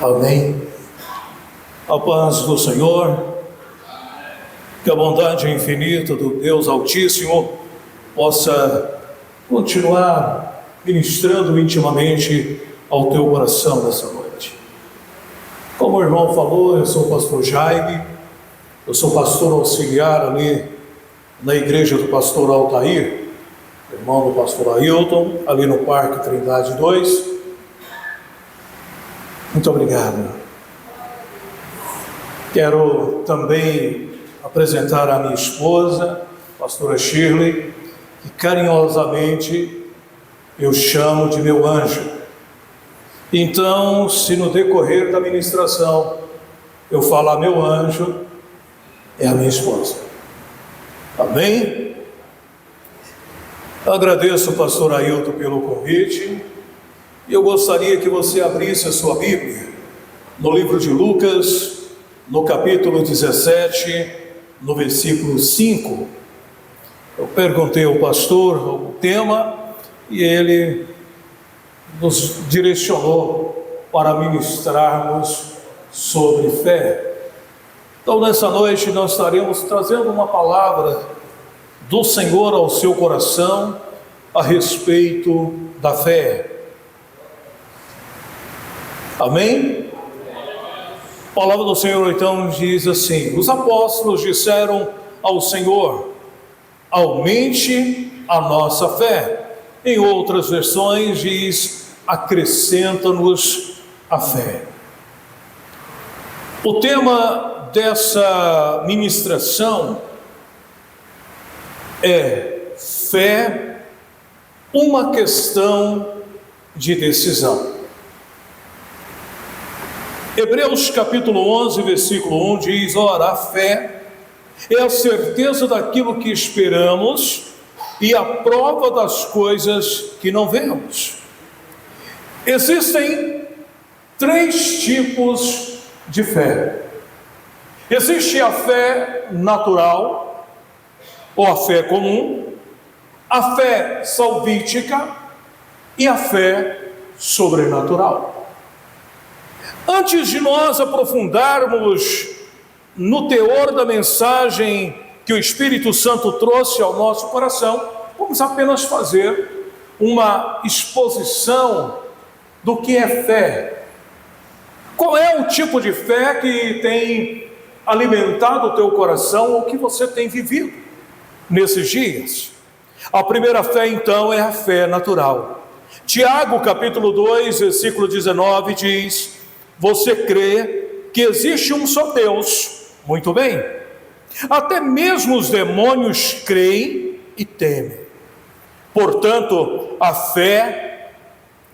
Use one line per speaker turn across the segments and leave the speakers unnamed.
Amém. A paz do Senhor, que a bondade infinita do Deus Altíssimo possa continuar ministrando intimamente ao teu coração nessa noite. Como o irmão falou, eu sou o pastor Jaime, eu sou pastor auxiliar ali na igreja do pastor Altair, irmão do pastor Ailton, ali no Parque Trindade 2. Muito obrigado. Quero também apresentar a minha esposa, pastora Shirley, que carinhosamente eu chamo de meu anjo. Então, se no decorrer da ministração eu falar meu anjo, é a minha esposa. Amém? Agradeço ao pastor Ailton pelo convite. E eu gostaria que você abrisse a sua Bíblia no livro de Lucas, no capítulo 17, no versículo 5. Eu perguntei ao pastor o tema e ele nos direcionou para ministrarmos sobre fé. Então, nessa noite, nós estaremos trazendo uma palavra do Senhor ao seu coração a respeito da fé. Amém? A palavra do Senhor então diz assim: os apóstolos disseram ao Senhor: aumente a nossa fé. Em outras versões diz: acrescenta-nos a fé. O tema dessa ministração é fé, uma questão de decisão. Hebreus capítulo 11, versículo 1 diz: ora, a fé é a certeza daquilo que esperamos e a prova das coisas que não vemos. Existem três tipos de fé. Existe a fé natural, ou a fé comum, a fé salvífica e a fé sobrenatural. Antes de nós aprofundarmos no teor da mensagem que o Espírito Santo trouxe ao nosso coração, vamos apenas fazer uma exposição do que é fé. Qual é o tipo de fé que tem alimentado o teu coração, ou que você tem vivido nesses dias? A primeira fé, então, é a fé natural. Tiago, capítulo 2, versículo 19, diz: você crê que existe um só Deus? Muito bem. Até mesmo os demônios creem e temem. Portanto, a fé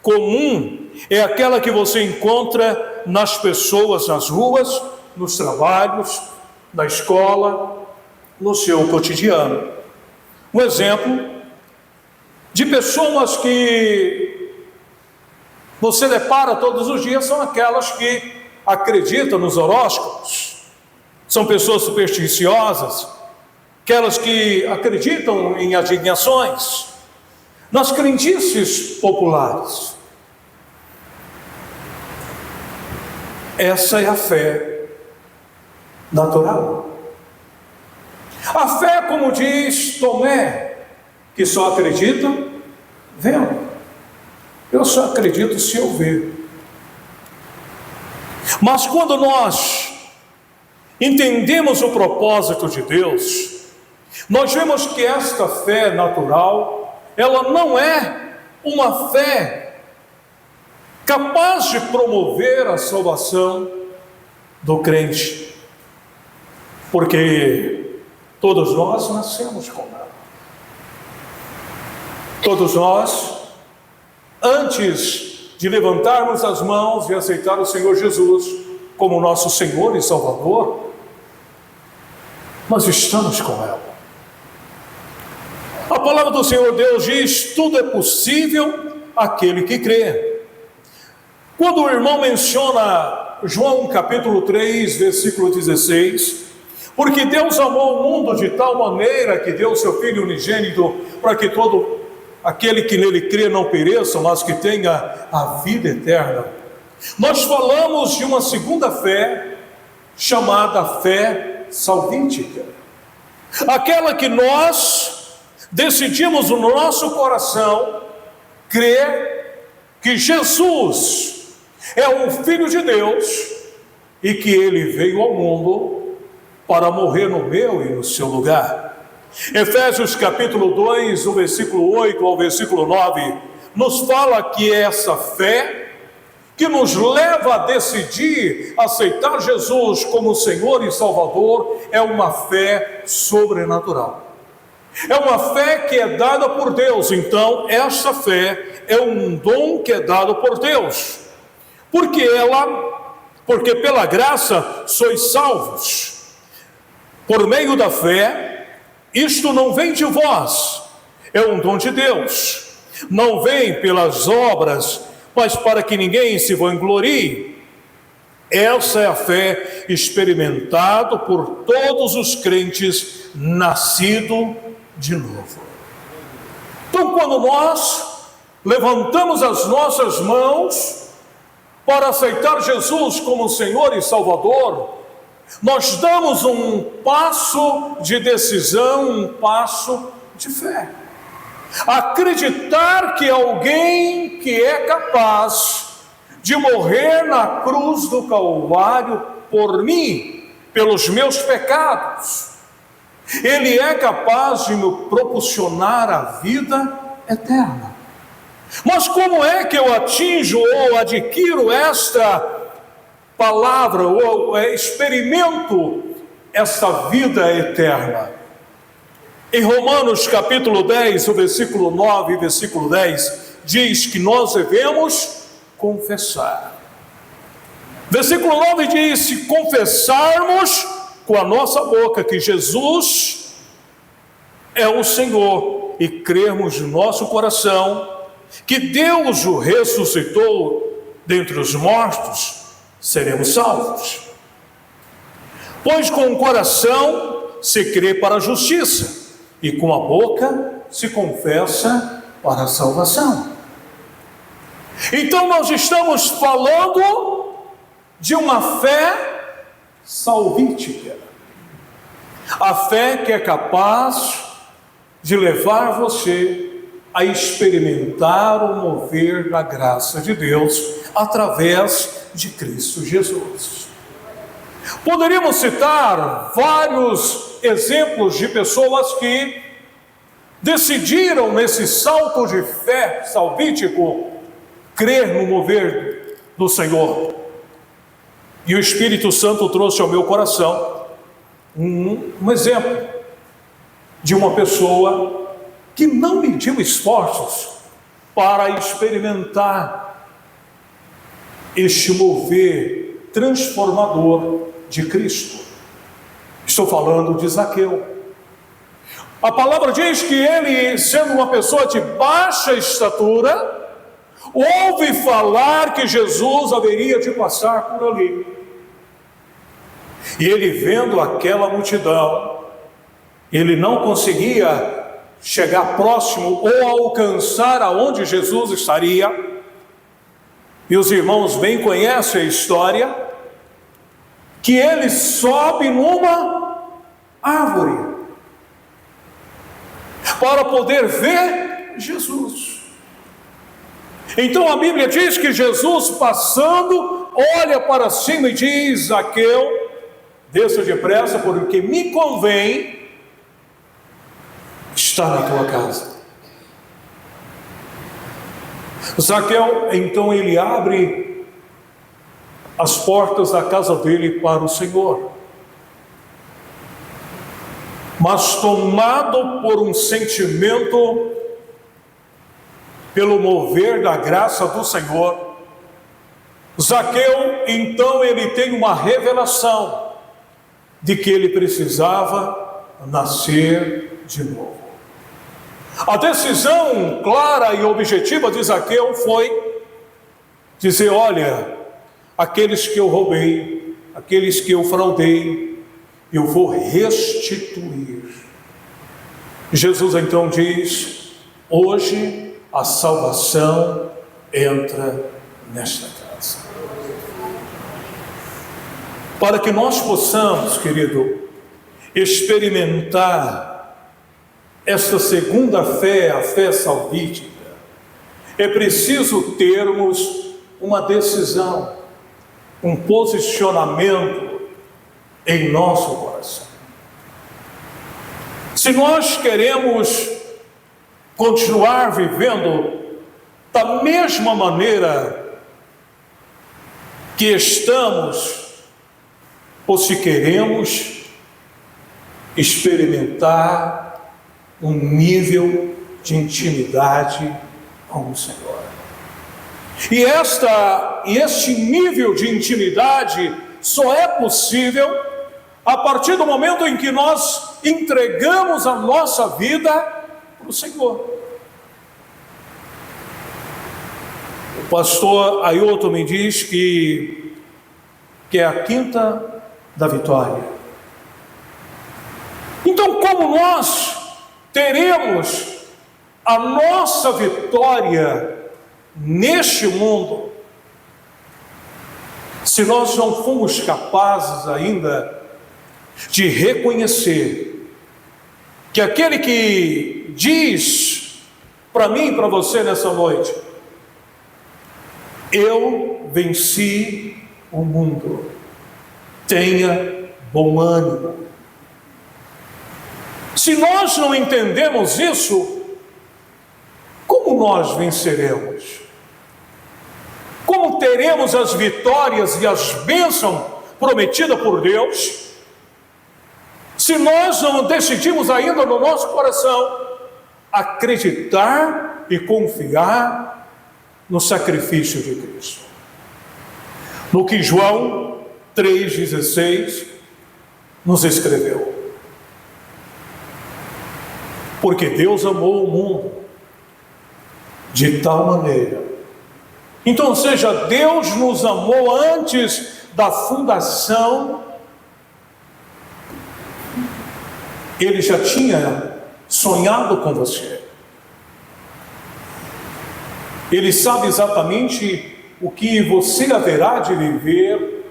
comum é aquela que você encontra nas pessoas, nas ruas, nos trabalhos, na escola, no seu cotidiano. Um exemplo de pessoas que você depara todos os dias são aquelas que acreditam nos horóscopos. São pessoas supersticiosas, aquelas que acreditam em adivinhações, nas crendices populares. Essa é a fé natural. A fé, como diz Tomé, que só acredita vendo. Eu só acredito se eu ver. Mas quando nós entendemos o propósito de Deus, nós vemos que esta fé natural, ela não é uma fé capaz de promover a salvação do crente, porque todos nós nascemos com ela. Todos nós, antes de levantarmos as mãos e aceitar o Senhor Jesus como nosso Senhor e Salvador, nós estamos com ela. A palavra do Senhor Deus diz: tudo é possível àquele que crê. Quando o irmão menciona João capítulo 3, versículo 16, porque Deus amou o mundo de tal maneira que deu seu Filho unigênito, para que todo aquele que nele crê não pereça, mas que tenha a vida eterna. nós falamos de uma segunda fé, chamada fé salvífica. Aquela que nós decidimos no nosso coração crer que Jesus é o Filho de Deus e que Ele veio ao mundo para morrer no meu e no seu lugar. Efésios capítulo 2, o versículo 8 ao versículo 9, nos fala que é essa fé que nos leva a decidir aceitar Jesus como Senhor e Salvador é uma fé sobrenatural. É uma fé que é dada por Deus. Então, essa fé é um dom que é dado por Deus. Porque pela graça sois salvos. Por meio da fé, isto não vem de vós, é um dom de Deus. Não vem pelas obras, mas para que ninguém se vanglorie. Essa é a fé experimentada por todos os crentes nascidos de novo. Então, quando nós levantamos as nossas mãos para aceitar Jesus como Senhor e Salvador, nós damos um passo de decisão, um passo de fé. Acreditar que alguém que é capaz de morrer na cruz do Calvário por mim, pelos meus pecados, Ele é capaz de me proporcionar a vida eterna. Mas como é que eu atinjo ou adquiro esta palavra, ou experimento esta vida eterna? Em Romanos capítulo 10, o versículo 9 e versículo 10, diz que nós devemos confessar. Versículo 9 diz: se confessarmos com a nossa boca que Jesus é o Senhor e crermos no nosso coração que Deus o ressuscitou dentre os mortos, seremos salvos. Pois com o coração se crê para a justiça e com a boca se confessa para a salvação. Então nós estamos falando de uma fé salvífica. A fé que é capaz de levar você a experimentar o mover da graça de Deus através de Cristo Jesus. Poderíamos citar vários exemplos de pessoas que decidiram nesse salto de fé salvífico crer no mover do Senhor. E o Espírito Santo trouxe ao meu coração um exemplo de uma pessoa que não mediu esforços para experimentar este mover transformador de Cristo. Estou falando de Zaqueu. A palavra diz que ele, sendo uma pessoa de baixa estatura, ouve falar que Jesus haveria de passar por ali. E ele, vendo aquela multidão, ele não conseguia chegar próximo ou alcançar aonde Jesus estaria. E os irmãos bem conhecem a história, que ele sobe numa árvore para poder ver Jesus. Então a Bíblia diz que Jesus, passando, olha para cima e diz: Zaqueu, desça depressa, porque me convém estar na tua casa. Zaqueu, então ele abre as portas da casa dele para o Senhor. Mas tomado por um sentimento, pelo mover da graça do Senhor, Zaqueu, então ele tem uma revelação de que ele precisava nascer de novo. A decisão clara e objetiva de Zaqueu foi dizer: olha, aqueles que eu roubei, aqueles que eu fraudei, eu vou restituir. Jesus então diz: hoje a salvação entra nesta casa. Para que nós possamos, querido, experimentar esta segunda fé, a fé salvífica, é preciso termos uma decisão, um posicionamento em nosso coração. Se nós queremos continuar vivendo da mesma maneira que estamos, ou se queremos experimentar um nível de intimidade com o Senhor. E este nível de intimidade só é possível a partir do momento em que nós entregamos a nossa vida para o Senhor. O pastor Ailton me diz que é a quinta da vitória. Então, como nós teremos a nossa vitória neste mundo, se nós não fomos capazes ainda de reconhecer que aquele que diz para mim e para você nessa noite: eu venci o mundo, tenha bom ânimo. Se nós não entendemos isso, como nós venceremos? Como teremos as vitórias e as bênçãos prometidas por Deus, se nós não decidimos ainda no nosso coração acreditar e confiar no sacrifício de Cristo? No que João 3,16 nos escreveu: porque Deus amou o mundo de tal maneira. Então, ou seja, Deus nos amou antes da fundação. Ele já tinha sonhado com você. Ele sabe exatamente o que você haverá de viver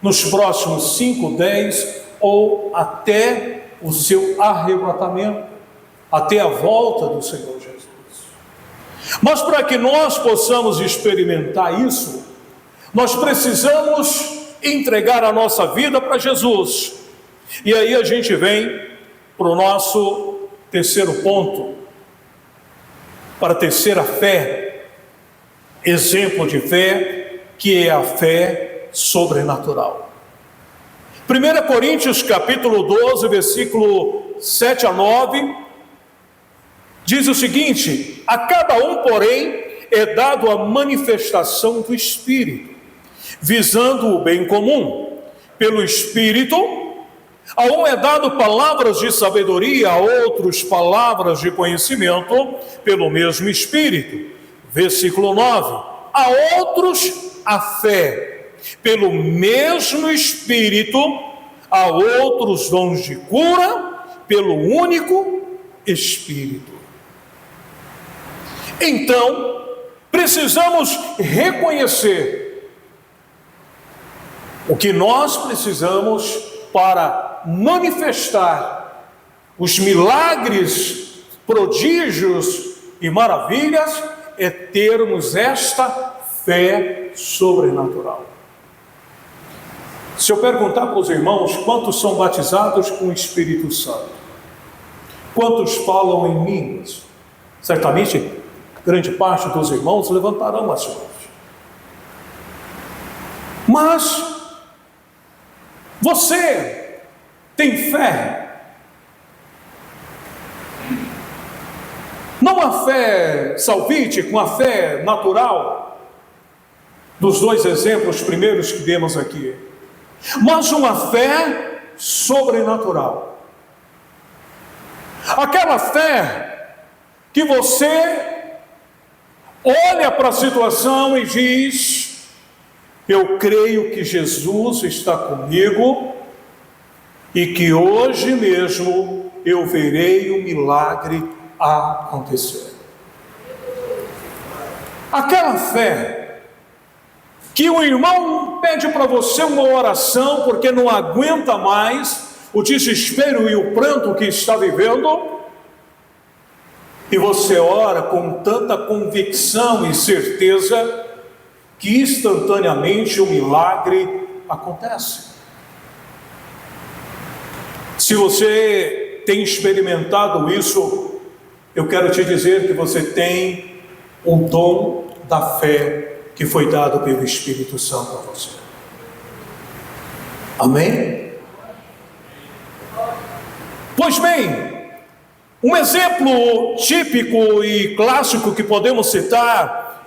nos próximos 5, 10 ou até o seu arrebatamento, até a volta do Senhor Jesus. Mas para que nós possamos experimentar isso, nós precisamos entregar a nossa vida para Jesus. E aí a gente vem para o nosso terceiro ponto, para a terceira fé, exemplo de fé, que é a fé sobrenatural. 1 Coríntios capítulo 12, versículo 7 a 9, diz o seguinte: a cada um, porém, é dado a manifestação do Espírito, visando o bem comum. Pelo Espírito, a um é dado palavras de sabedoria, a outros palavras de conhecimento, pelo mesmo Espírito. Versículo 9: a outros a fé, pelo mesmo Espírito, a outros dons de cura, pelo único Espírito. Então, precisamos reconhecer o que nós precisamos para manifestar os milagres, prodígios e maravilhas, é termos esta fé sobrenatural. Se eu perguntar para os irmãos quantos são batizados com o Espírito Santo, quantos falam em línguas, certamente grande parte dos irmãos levantarão as mãos. Mas você tem fé? Não a fé salvífica, com a fé natural, dos dois exemplos primeiros que demos aqui, mas uma fé sobrenatural. Aquela fé que você olha para a situação e diz: eu creio que Jesus está comigo e que hoje mesmo eu verei o milagre acontecer. Aquela fé que o irmão pede para você uma oração porque não aguenta mais o desespero e o pranto que está vivendo, e você ora com tanta convicção e certeza que instantaneamente o milagre acontece. Se você tem experimentado isso, eu quero te dizer que você tem o dom da fé que foi dado pelo Espírito Santo a você. Amém? Pois bem, um exemplo típico e clássico que podemos citar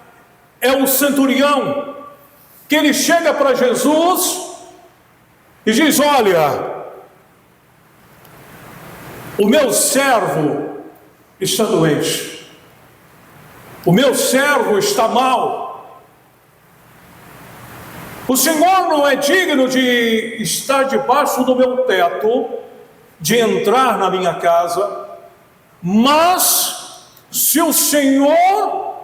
é o centurião, que ele chega para Jesus e diz: olha, o meu servo está doente, o meu servo está mal, o Senhor não é digno de estar debaixo do meu teto, de entrar na minha casa, mas se o Senhor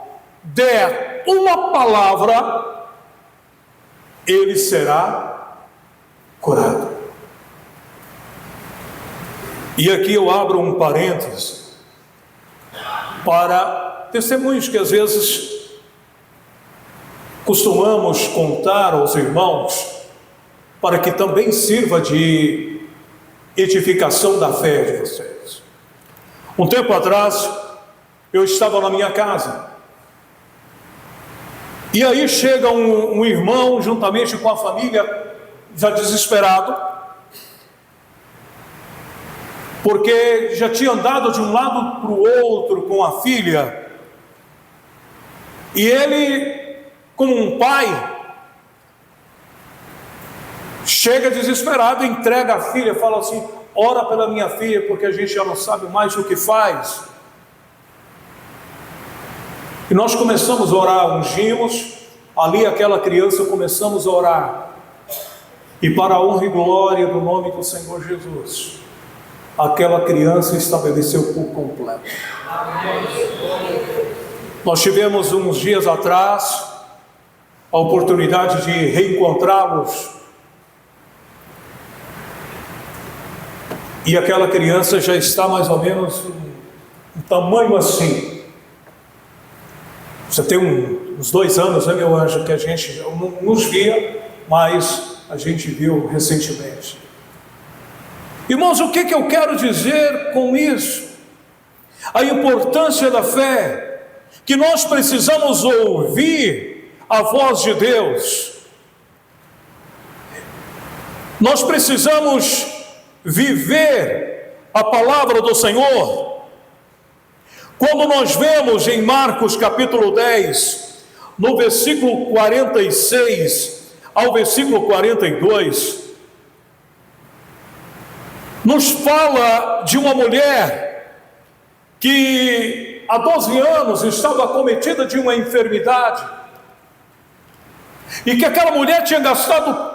der uma palavra, ele será curado. E aqui eu abro um parêntese para testemunhos que às vezes costumamos contar aos irmãos, para que também sirva de edificação da fé de vocês. Um tempo atrás, eu estava na minha casa, e aí chega um irmão, juntamente com a família, já desesperado, porque já tinha andado de um lado para o outro com a filha, e ele, como um pai, chega desesperado, entrega a filha, fala assim: ora pela minha filha, porque a gente já não sabe mais o que faz. E nós começamos a orar, ungimos ali aquela criança, começamos a orar, e para a honra e glória do nome do Senhor Jesus, aquela criança estabeleceu por completo. Nós tivemos uns dias atrás a oportunidade de reencontrá-los, e aquela criança já está mais ou menos um tamanho assim. Você tem uns 2 anos, né, meu anjo, que a gente não nos via, mas a gente viu recentemente. Irmãos, o que eu quero dizer com isso? A importância da fé, que nós precisamos ouvir a voz de Deus, nós precisamos viver a palavra do Senhor. Quando nós vemos em Marcos capítulo 10, no versículo 46 ao versículo 42, nos fala de uma mulher que há 12 anos estava acometida de uma enfermidade, e que aquela mulher tinha gastado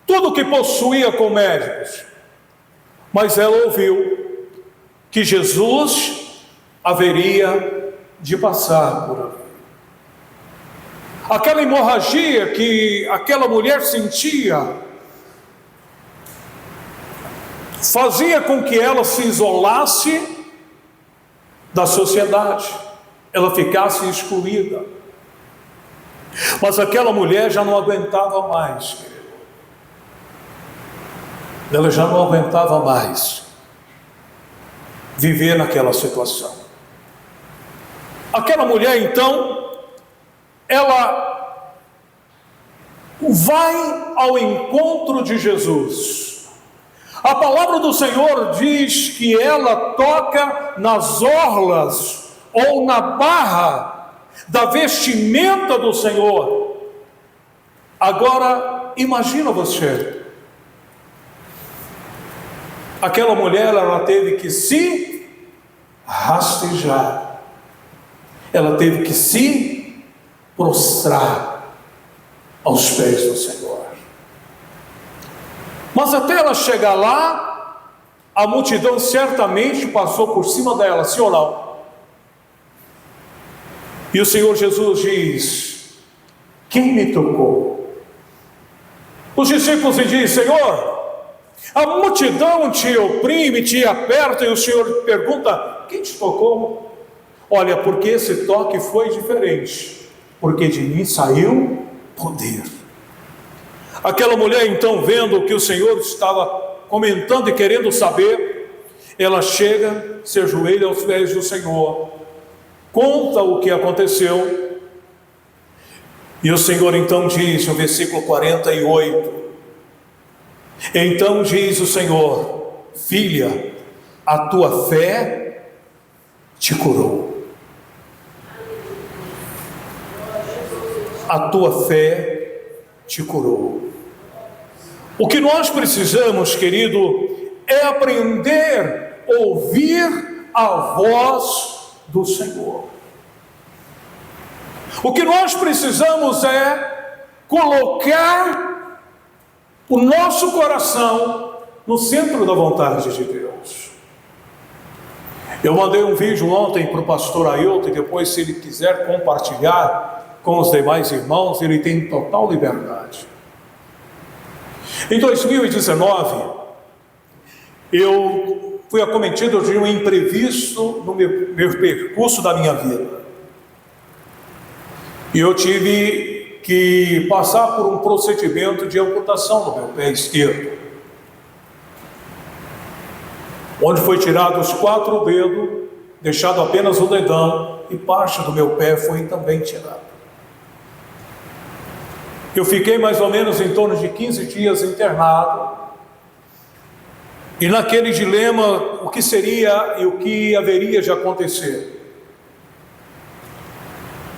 tudo o que possuía com médicos, mas ela ouviu que Jesus haveria de passar por ali. Aquela hemorragia que aquela mulher sentia fazia com que ela se isolasse da sociedade, ela ficasse excluída. Mas aquela mulher já não aguentava mais, querido. Ela já não aguentava mais viver naquela situação. Aquela mulher, então, ela vai ao encontro de Jesus. A palavra do Senhor diz que ela toca nas orlas ou na barra da vestimenta do Senhor. Agora, imagina você, aquela mulher, ela teve que se rastejar, ela teve que se prostrar aos pés do Senhor. Mas até ela chegar lá, a multidão certamente passou por cima dela, sim ou não? E o Senhor Jesus diz: quem me tocou? Os discípulos lhe dizem: Senhor, a multidão te oprime, te aperta, e o Senhor pergunta: quem te tocou? Olha, porque esse toque foi diferente, porque de mim saiu poder. Aquela mulher, então, vendo o que o Senhor estava comentando e querendo saber, ela chega, se ajoelha aos pés do Senhor, conta o que aconteceu, e o Senhor então diz no versículo 48, então diz o Senhor: filha, a tua fé te curou. A tua fé te curou. O que nós precisamos, querido, é aprender a ouvir a voz do Senhor. O que nós precisamos é colocar o nosso coração no centro da vontade de Deus. Eu mandei um vídeo ontem para o pastor Ailton, e depois, se ele quiser compartilhar com os demais irmãos, ele tem total liberdade. Em 2019, eu fui acometido de um imprevisto no meu percurso da minha vida. E eu tive que passar por um procedimento de amputação no meu pé esquerdo, onde foi tirado os 4 dedos, deixado apenas o dedão, e parte do meu pé foi também tirado. Eu fiquei mais ou menos em torno de 15 dias internado, e naquele dilema, o que seria e o que haveria de acontecer.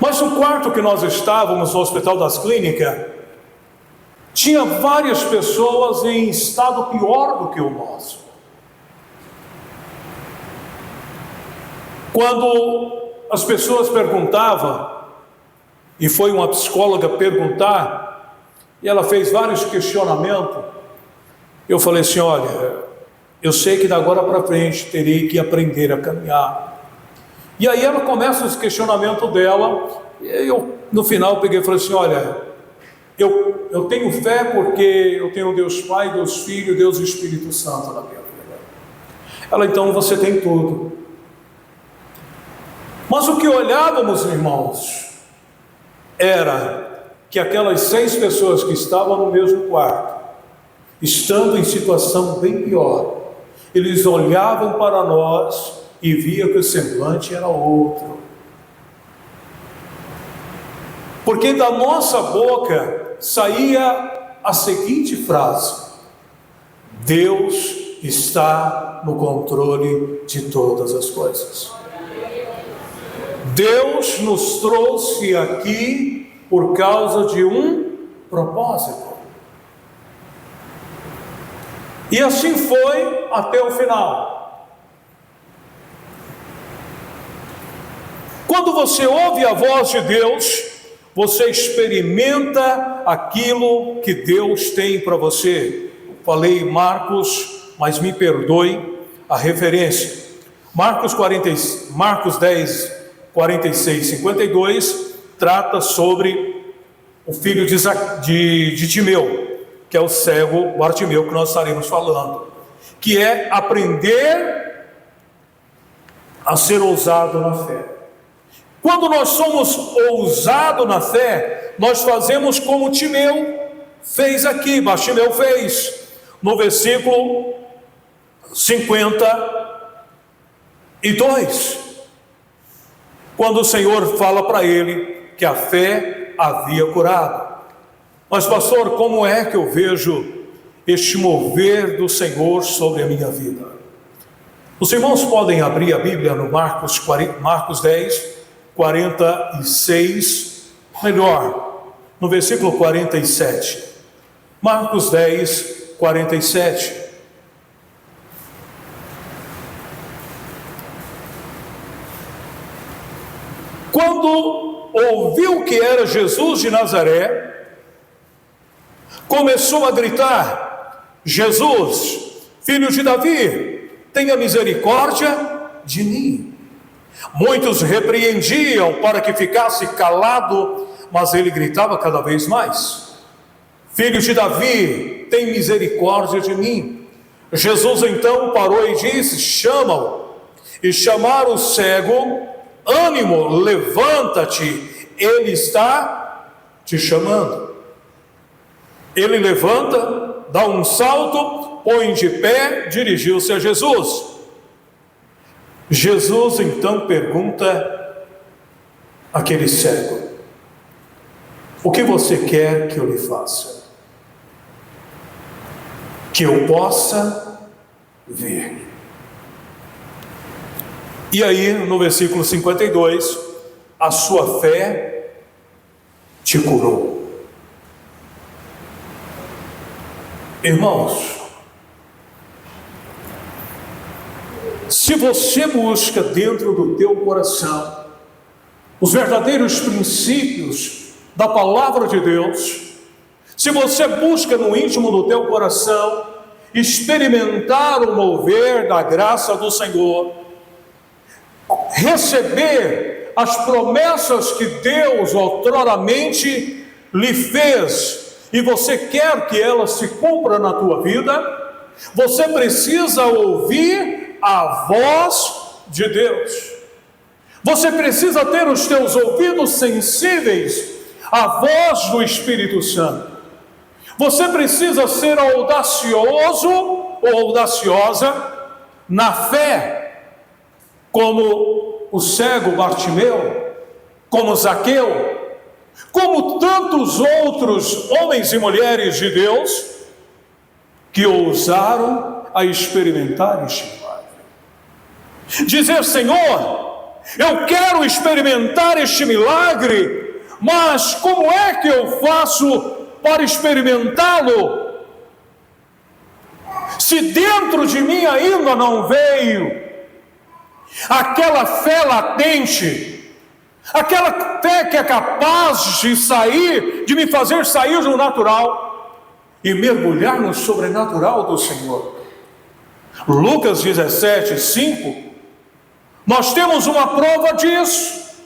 Mas no quarto que nós estávamos, no Hospital das Clínicas, tinha várias pessoas em estado pior do que o nosso. Quando as pessoas perguntavam, e foi uma psicóloga perguntar, e ela fez vários questionamentos, eu falei assim: olha, eu sei que da agora para frente terei que aprender a caminhar. E aí ela começa os questionamentos dela, e eu no final peguei e falei assim: olha, eu tenho fé porque eu tenho Deus Pai, Deus Filho, Deus Espírito Santo na minha vida. Ela: então você tem tudo. Mas o que olhávamos, irmãos, era que aquelas 6 pessoas que estavam no mesmo quarto, estando em situação bem pior, eles olhavam para nós e via que o semblante era outro. Porque da nossa boca saía a seguinte frase: Deus está no controle de todas as coisas. Deus nos trouxe aqui por causa de um propósito. E assim foi até o final. Quando você ouve a voz de Deus, você experimenta aquilo que Deus tem para você. Eu falei Marcos, mas me perdoe a referência. Marcos 10, 46, 52, trata sobre o filho de Timeu, que é o cego Bartimeu, que nós estaremos falando, que é aprender a ser ousado na fé. Quando nós somos ousados na fé, nós fazemos como Timeu fez aqui, Bartimeu fez, no versículo 52, quando o Senhor fala para ele que a fé havia curado. Mas pastor, como é que eu vejo este mover do Senhor sobre a minha vida? Os irmãos podem abrir a Bíblia no Marcos 10, 46, melhor, no versículo 47. Marcos 10, 47. Quando ouviu que era Jesus de Nazaré, começou a gritar: Jesus, filho de Davi, tenha misericórdia de mim. Muitos repreendiam para que ficasse calado, mas ele gritava cada vez mais: Filho de Davi, tem misericórdia de mim. Jesus então parou e disse: chama-o. E chamaram o cego: ânimo, levanta-te, ele está te chamando. Ele levanta, dá um salto, põe de pé, dirigiu-se a Jesus. Jesus então pergunta àquele cego: o que você quer que eu lhe faça? Que eu possa ver. E aí, no versículo 52, a sua fé te curou. Irmãos, se você busca dentro do teu coração os verdadeiros princípios da palavra de Deus, se você busca no íntimo do teu coração experimentar o mover da graça do Senhor, receber as promessas que Deus outroramente lhe fez, e você quer que elas se cumpram na tua vida, você precisa ouvir a voz de Deus. Você precisa ter os teus ouvidos sensíveis à voz do Espírito Santo. Você precisa ser audacioso ou audaciosa na fé, como o cego Bartimeu, como Zaqueu, como tantos outros homens e mulheres de Deus que ousaram a experimentar este milagre. Dizer: Senhor, eu quero experimentar este milagre, mas como é que eu faço para experimentá-lo? Se dentro de mim ainda não veio aquela fé latente, aquela fé que é capaz de me fazer sair do natural e mergulhar no sobrenatural do Senhor. Lucas 17, 5, nós temos uma prova disso.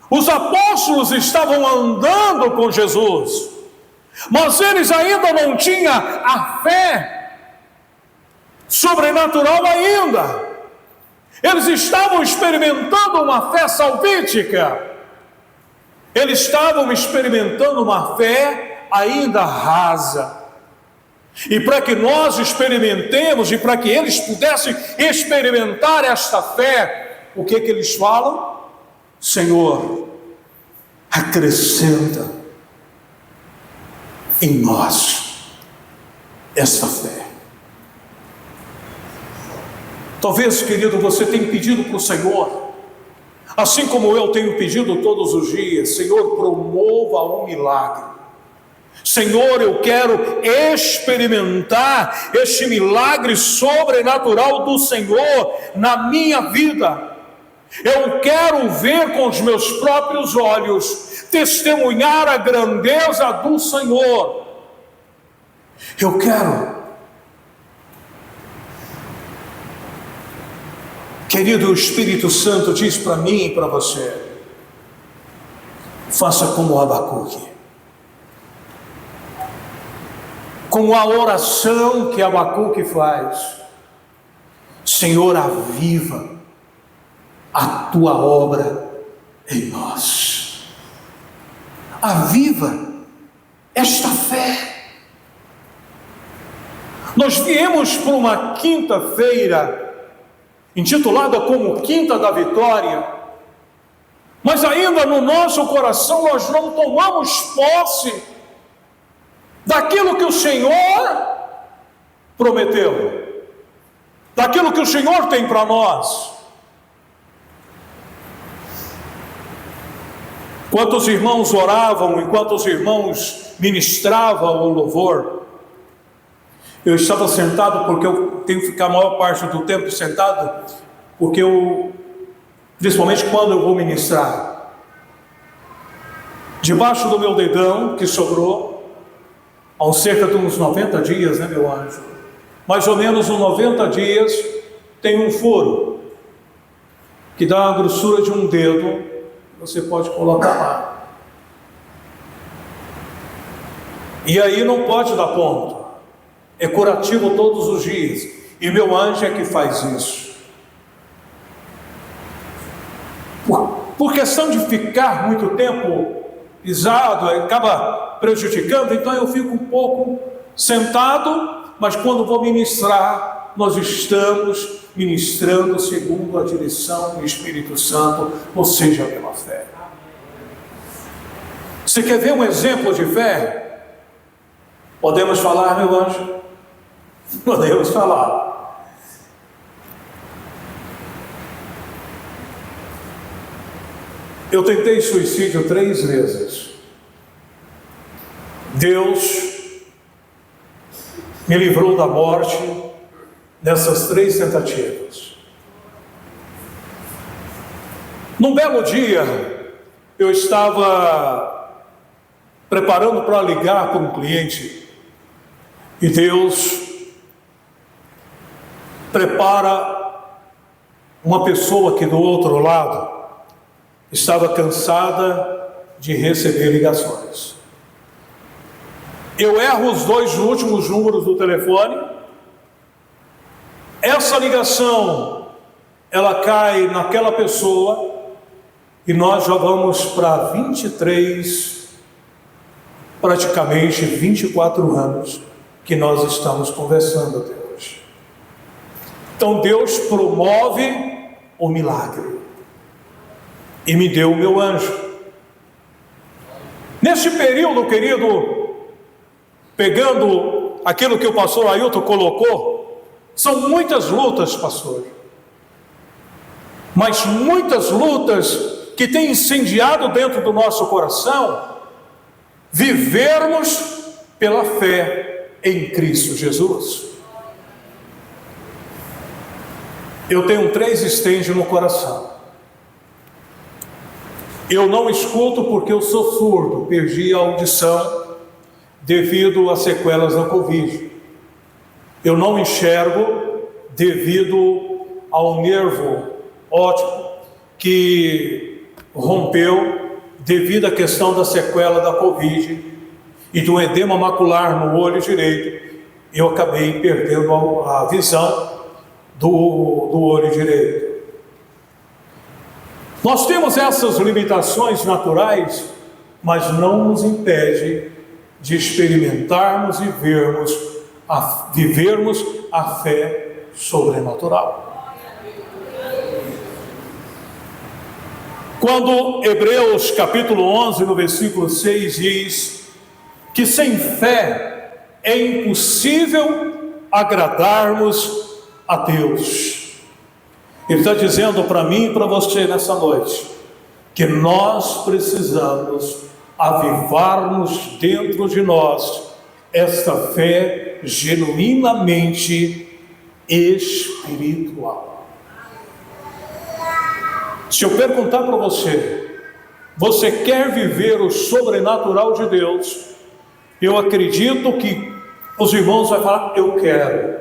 Os apóstolos estavam andando com Jesus, mas eles ainda não tinham a fé sobrenatural ainda. Eles estavam experimentando uma fé salvífica. Eles estavam experimentando uma fé ainda rasa. E para que nós experimentemos, e para que eles pudessem experimentar esta fé, o que eles falam? Senhor, acrescenta em nós esta fé. Talvez, querido, você tenha pedido para o Senhor, assim como eu tenho pedido todos os dias: Senhor, promova um milagre. Senhor, eu quero experimentar este milagre sobrenatural do Senhor na minha vida. Eu quero ver com os meus próprios olhos, testemunhar a grandeza do Senhor. Eu quero. Querido, o Espírito Santo diz para mim e para você: faça como Abacuque, com a oração que Abacuque faz: Senhor, aviva a tua obra em nós, aviva esta fé. Nós viemos para uma quinta-feira intitulada como Quinta da Vitória, mas ainda no nosso coração nós não tomamos posse daquilo que o Senhor prometeu, daquilo que o Senhor tem para nós. Enquanto os irmãos oravam, enquanto os irmãos ministravam o louvor, eu estava sentado, porque eu tenho que ficar a maior parte do tempo sentado, porque principalmente quando eu vou ministrar, debaixo do meu dedão, que sobrou, há cerca de uns 90 dias, né, meu anjo? Mais ou menos uns 90 dias, tem um furo, que dá a grossura de um dedo, você pode colocar lá. E aí não pode dar ponto. É curativo todos os dias. E meu anjo é que faz isso. Por questão de ficar muito tempo pisado, acaba prejudicando, então eu fico um pouco sentado, mas quando vou ministrar, nós estamos ministrando segundo a direção do Espírito Santo, ou seja, pela fé. Você quer ver um exemplo de fé? Podemos falar, meu anjo? Podemos falar. Eu tentei suicídio 3 vezes. Deus me livrou da morte nessas 3 tentativas. Num belo dia, eu estava preparando para ligar para um cliente e Deus prepara uma pessoa que do outro lado estava cansada de receber ligações. Eu erro os 2 últimos números do telefone. Essa ligação, ela cai naquela pessoa e nós já vamos para 23, praticamente 24 anos que nós estamos conversando até hoje. Então Deus promove o milagre e me deu o meu anjo. Neste período, querido, pegando aquilo que o pastor Ailton colocou, são muitas lutas, pastor, mas muitas lutas que têm incendiado dentro do nosso coração vivermos pela fé em Cristo Jesus. Eu tenho 3 estêndios no coração. Eu não escuto porque eu sou surdo, perdi a audição devido às sequelas da Covid. Eu não enxergo devido ao nervo óptico que rompeu devido à questão da sequela da Covid e do edema macular no olho direito. Eu acabei perdendo a visão do olho direito. Nós temos essas limitações naturais, mas não nos impede de experimentarmos e vivermos a fé sobrenatural. Quando Hebreus capítulo 11, no versículo 6 diz que sem fé é impossível agradarmos a Deus. Ele está dizendo para mim e para você nessa noite que nós precisamos avivarmos dentro de nós esta fé genuinamente espiritual. Se eu perguntar para você, você quer viver o sobrenatural de Deus? Eu acredito que os irmãos vão falar, eu quero.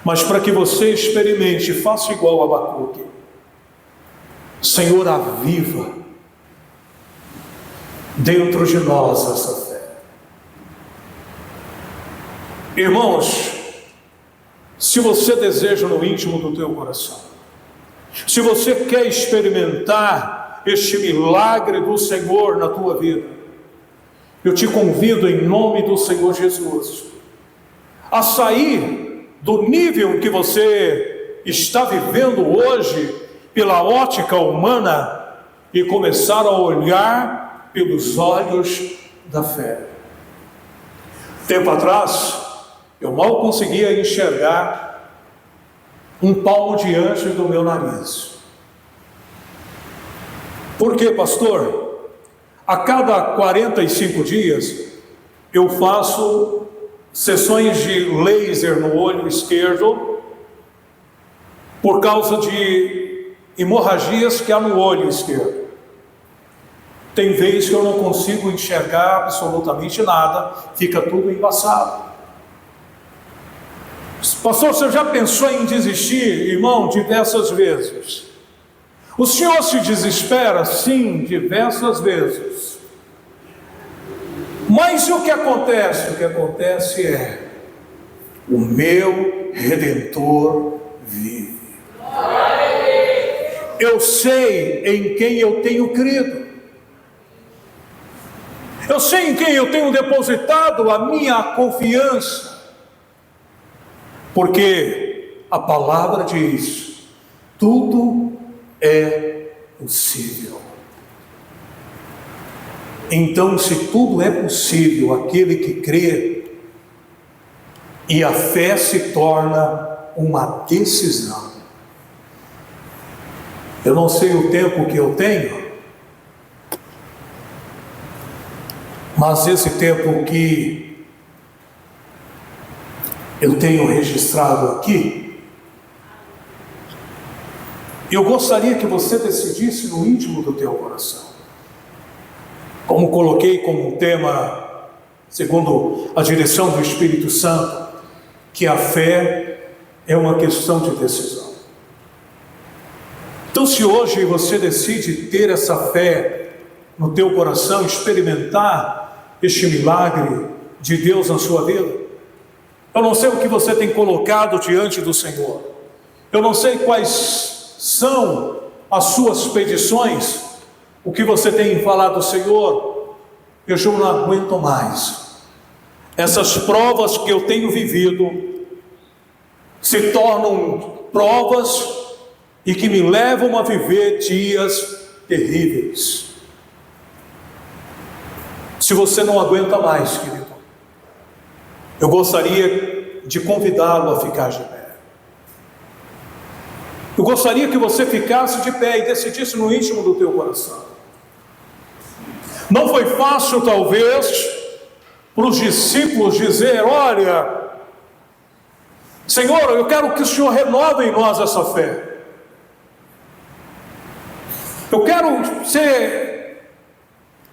Mas para que você experimente, faça igual a Abacuque. Senhor, aviva dentro de nós essa fé. Irmãos, se você deseja no íntimo do teu coração, se você quer experimentar este milagre do Senhor na tua vida, eu te convido em nome do Senhor Jesus a sair do nível que você está vivendo hoje pela ótica humana e começar a olhar pelos olhos da fé. Tempo atrás, eu mal conseguia enxergar um palmo de anjo do meu nariz. Por quê, pastor? A cada 45 dias eu faço sessões de laser no olho esquerdo por causa de hemorragias que há no olho esquerdo. Tem vezes que eu não consigo enxergar absolutamente nada, fica tudo embaçado. Pastor, você já pensou em desistir, irmão, diversas vezes? O senhor se desespera? Sim, diversas vezes. Mas o que acontece? O que acontece é: o meu Redentor vive. Eu sei em quem eu tenho crido. Eu sei em quem eu tenho depositado a minha confiança. Porque a palavra diz: tudo é possível. Então, se tudo é possível aquele que crê, e a fé se torna uma decisão. Eu não sei o tempo que eu tenho, mas esse tempo que eu tenho registrado aqui, eu gostaria que você decidisse no íntimo do teu coração. Como coloquei como um tema, segundo a direção do Espírito Santo, que a fé é uma questão de decisão. Então, se hoje você decide ter essa fé no teu coração, experimentar este milagre de Deus na sua vida, eu não sei o que você tem colocado diante do Senhor, eu não sei quais são as suas petições, o que você tem falado: Senhor, eu já não aguento mais, essas provas que eu tenho vivido se tornam provas e que me levam a viver dias terríveis. Se você não aguenta mais, querido, eu gostaria de convidá-lo a ficar de pé. Eu gostaria que você ficasse de pé e decidisse no íntimo do teu coração. Não foi fácil, talvez, para os discípulos dizer: olha, Senhor, eu quero que o Senhor renove em nós essa fé. Eu quero ser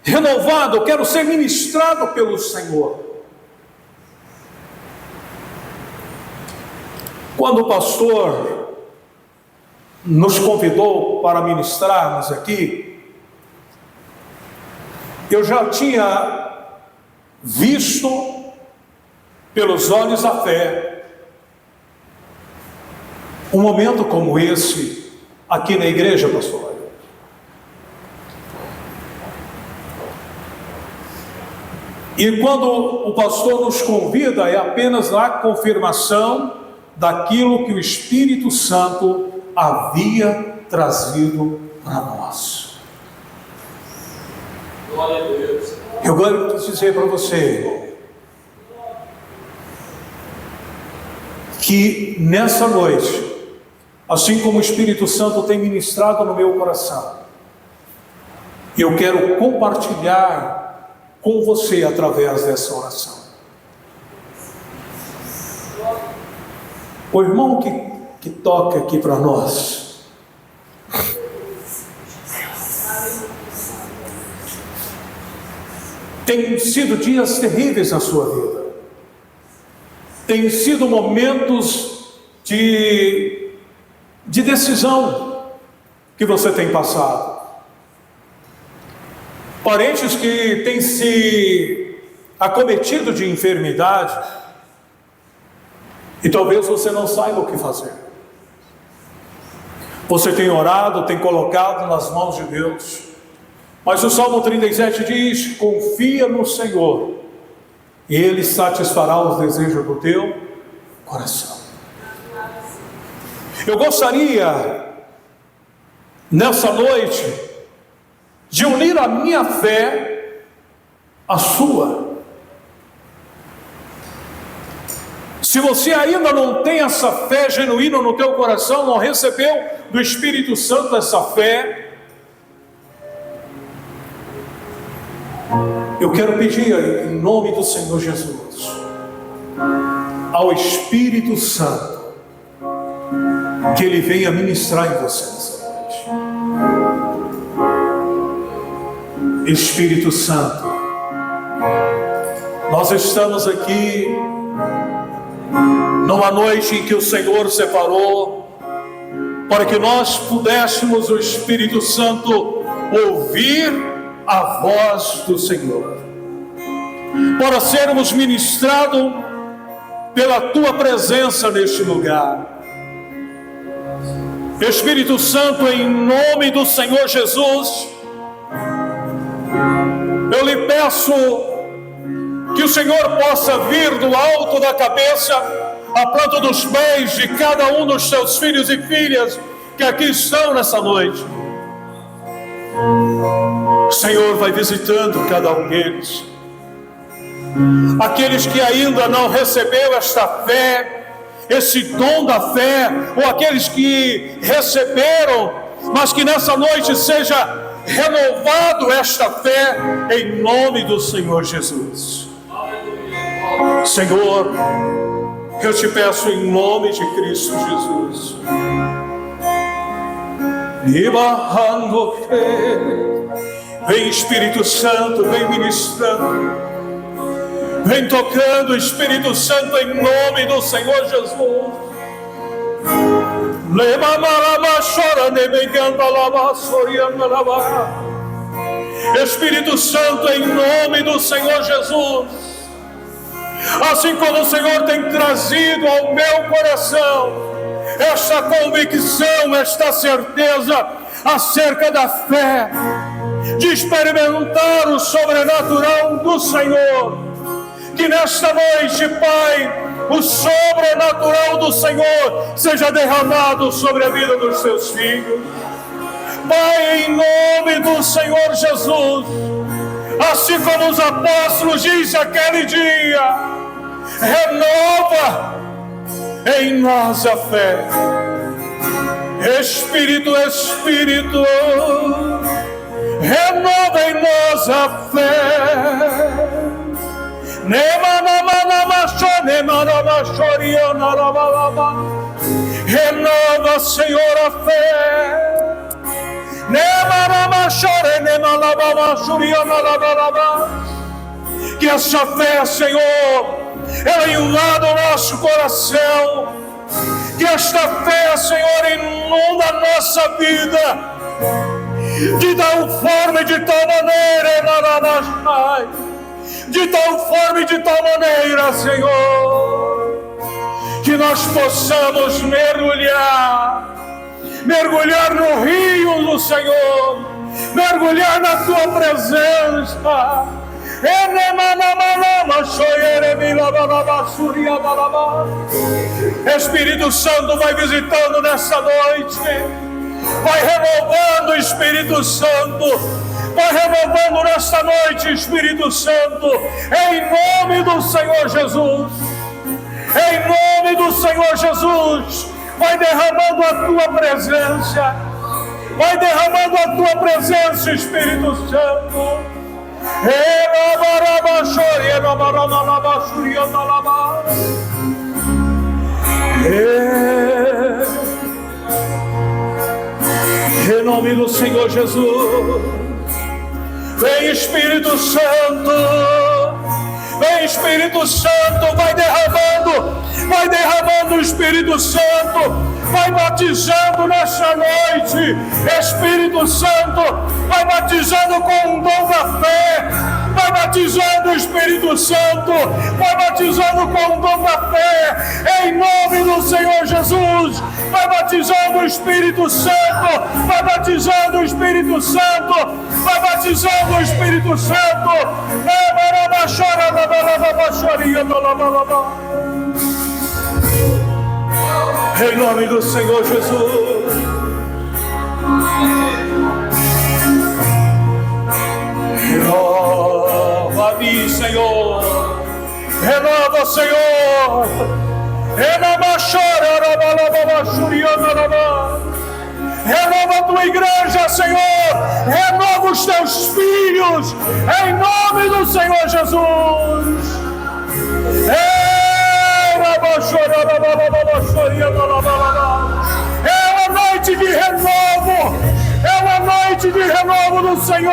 renovado, eu quero ser ministrado pelo Senhor. Quando o pastor nos convidou para ministrarmos aqui, eu já tinha visto pelos olhos da fé um momento como esse aqui na igreja, pastor. E quando o pastor nos convida, é apenas a confirmação daquilo que o Espírito Santo havia trazido para nós.
Glória a Deus.
Eu quero dizer para você, irmão, que nessa noite, assim como o Espírito Santo tem ministrado no meu coração, eu quero compartilhar com você através dessa oração. O irmão que toca aqui para nós, tem sido dias terríveis na sua vida, tem sido momentos de decisão que você tem passado. Parentes que têm se acometido de enfermidade, e talvez você não saiba o que fazer. Você tem orado, tem colocado nas mãos de Deus, mas o Salmo 37 diz: confia no Senhor, e Ele satisfará os desejos do teu coração. Eu gostaria, nessa noite, de unir a minha fé à sua. Se você ainda não tem essa fé genuína no teu coração, não recebeu do Espírito Santo essa fé, eu quero pedir em nome do Senhor Jesus ao Espírito Santo que Ele venha ministrar em você nessa noite. Espírito Santo, nós estamos aqui numa noite em que o Senhor separou para que nós pudéssemos, o Espírito Santo, ouvir a voz do Senhor. para sermos ministrados pela Tua presença neste lugar. Espírito Santo, em nome do Senhor Jesus, eu lhe peço que o Senhor possa vir do alto da cabeça à planta dos pés de cada um dos seus filhos e filhas que aqui estão nessa noite. O Senhor vai visitando cada um deles. Aqueles que ainda não receberam esta fé, esse dom da fé, ou aqueles que receberam, mas que nessa noite seja renovado esta fé, em nome do Senhor Jesus. Senhor, eu te peço em nome de Cristo Jesus, vem Espírito Santo, vem ministrando, vem tocando, Espírito Santo, em nome do Senhor Jesus. Espírito Santo, em nome do Senhor Jesus, assim como o Senhor tem trazido ao meu coração esta convicção, esta certeza acerca da fé, de experimentar o sobrenatural do Senhor, que nesta noite, Pai, o sobrenatural do Senhor seja derramado sobre a vida dos seus filhos. Pai, em nome do Senhor Jesus, assim como os apóstolos dizem aquele dia, renova em nós a fé. Espírito, Espírito, renova em nós a fé. Renova, Senhor, a fé. Que essa fé, Senhor, ela invada o nosso coração. Que esta fé, Senhor, inunda a nossa vida de tal forma e de tal maneira, de tal forma e de tal maneira, Senhor, que nós possamos mergulhar no rio do Senhor, mergulhar na Tua presença. Espírito Santo, vai visitando nessa noite, vai renovando, Espírito Santo, vai renovando nesta noite, Espírito Santo, em nome do Senhor Jesus, em nome do Senhor Jesus, vai derramando a Tua presença, vai derramando a Tua presença, Espírito Santo. Em nome do Senhor Jesus, vem Espírito Santo, vem Espírito Santo, vai derramando o Espírito Santo, vai batizando nessa noite, Espírito Santo, vai batizando com o dom da fé, vai batizando o Espírito Santo, vai batizando com o dom da fé, em nome do Senhor Jesus, vai batizando o Espírito Santo, vai batizando o Espírito Santo, vai batizando o Espírito Santo, em nome do Senhor Jesus. Renova-me, Senhor. Renova, Senhor. Renova a Tua igreja, Senhor. Renova os Teus filhos, em nome do Senhor Jesus. É uma noite de renovo, é uma noite de renovo do Senhor.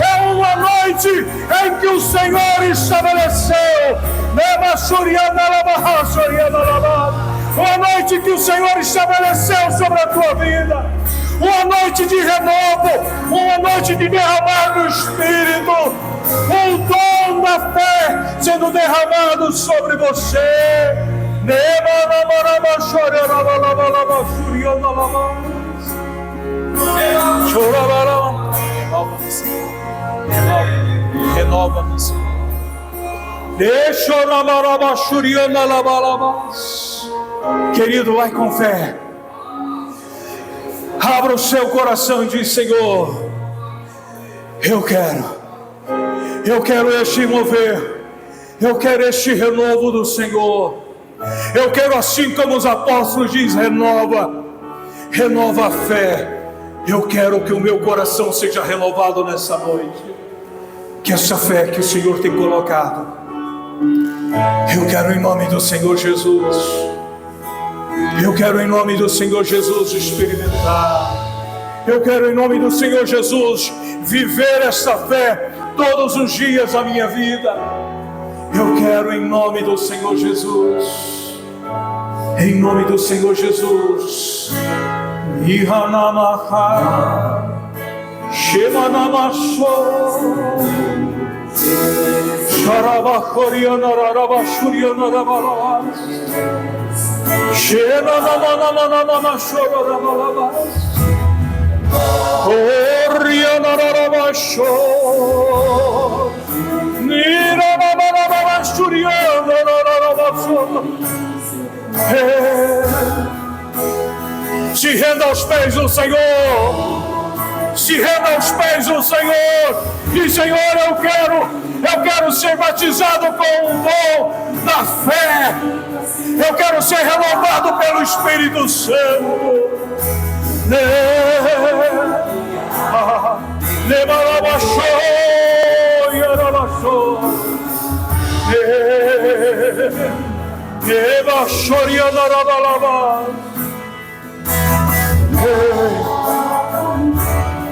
É uma noite em que o Senhor estabeleceu, uma noite que o Senhor estabeleceu sobre a tua vida, uma noite de renovo, uma noite de derramar do Espírito, o dom da fé sendo derramado sobre você. Renova-me, Senhor. Querido, vai com fé. Abra o seu coração e diz: Senhor, eu quero este mover, eu quero este renovo do Senhor. Eu quero, assim como os apóstolos diz, renova a fé. Eu quero que o meu coração seja renovado nessa noite. Que essa fé que o Senhor tem colocado, eu quero em nome do Senhor Jesus. Eu quero em nome do Senhor Jesus experimentar. Eu quero em nome do Senhor Jesus viver essa fé todos os dias da minha vida. Eu quero em nome do Senhor Jesus. Em nome do Senhor Jesus. Ihanamaha Shemanamasho Sharabakoriana Rabashuriana Rabalabas Shenanamanamanamasho Oriana Rabasho Niramanamashuriana Rabasho. Se renda aos pés do Senhor. Se renda aos pés do Senhor. E Senhor, eu quero ser batizado com o dom da fé. Eu quero ser renovado pelo Espírito Santo.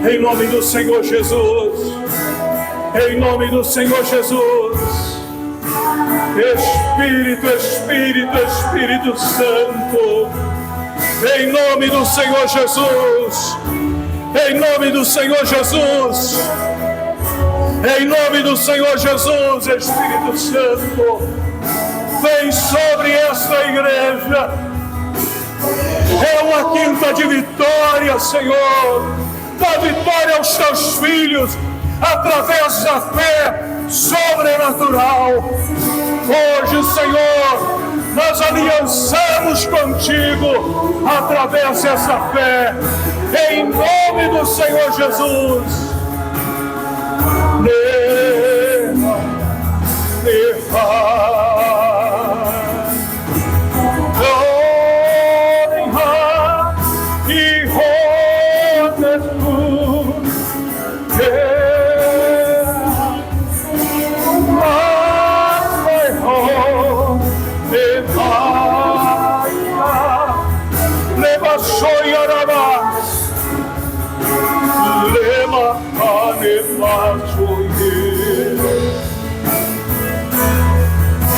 Em nome do Senhor Jesus, em nome do Senhor Jesus, Espírito Santo, em nome do Senhor Jesus, em nome do Senhor Jesus, em nome do Senhor Jesus, Espírito Santo, vem sobre esta igreja. É uma quinta de vitória, Senhor. Dá vitória aos teus filhos através da fé sobrenatural. Hoje, Senhor, nós aliançamos contigo através dessa fé, em nome do Senhor Jesus.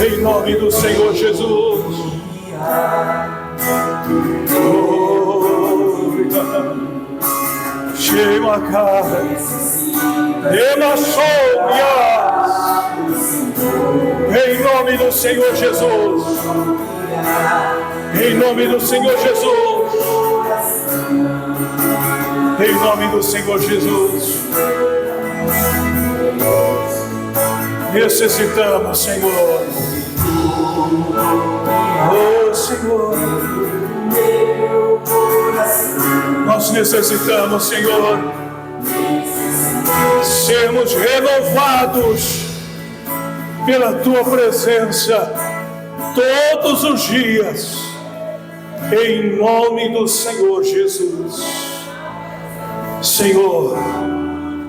Em nome do Senhor Jesus. Chama cara, em nome do Senhor Jesus. Em nome do Senhor Jesus. Em nome do Senhor Jesus. Necessitamos, Senhor. Oh, Senhor. Nós necessitamos, Senhor, sermos renovados pela Tua presença todos os dias, em nome do Senhor Jesus. Senhor,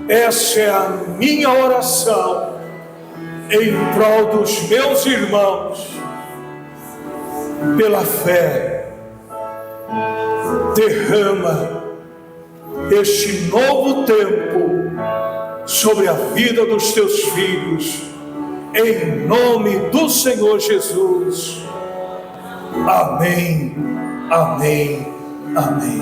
essa é a minha oração em prol dos meus irmãos, pela fé. Derrama este novo tempo sobre a vida dos teus filhos, em nome do Senhor Jesus. Amém, amém, amém.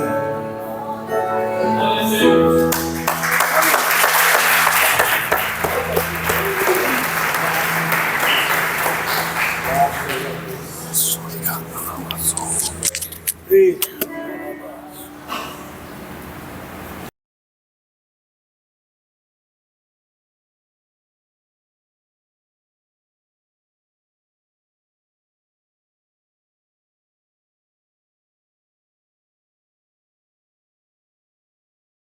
Eita.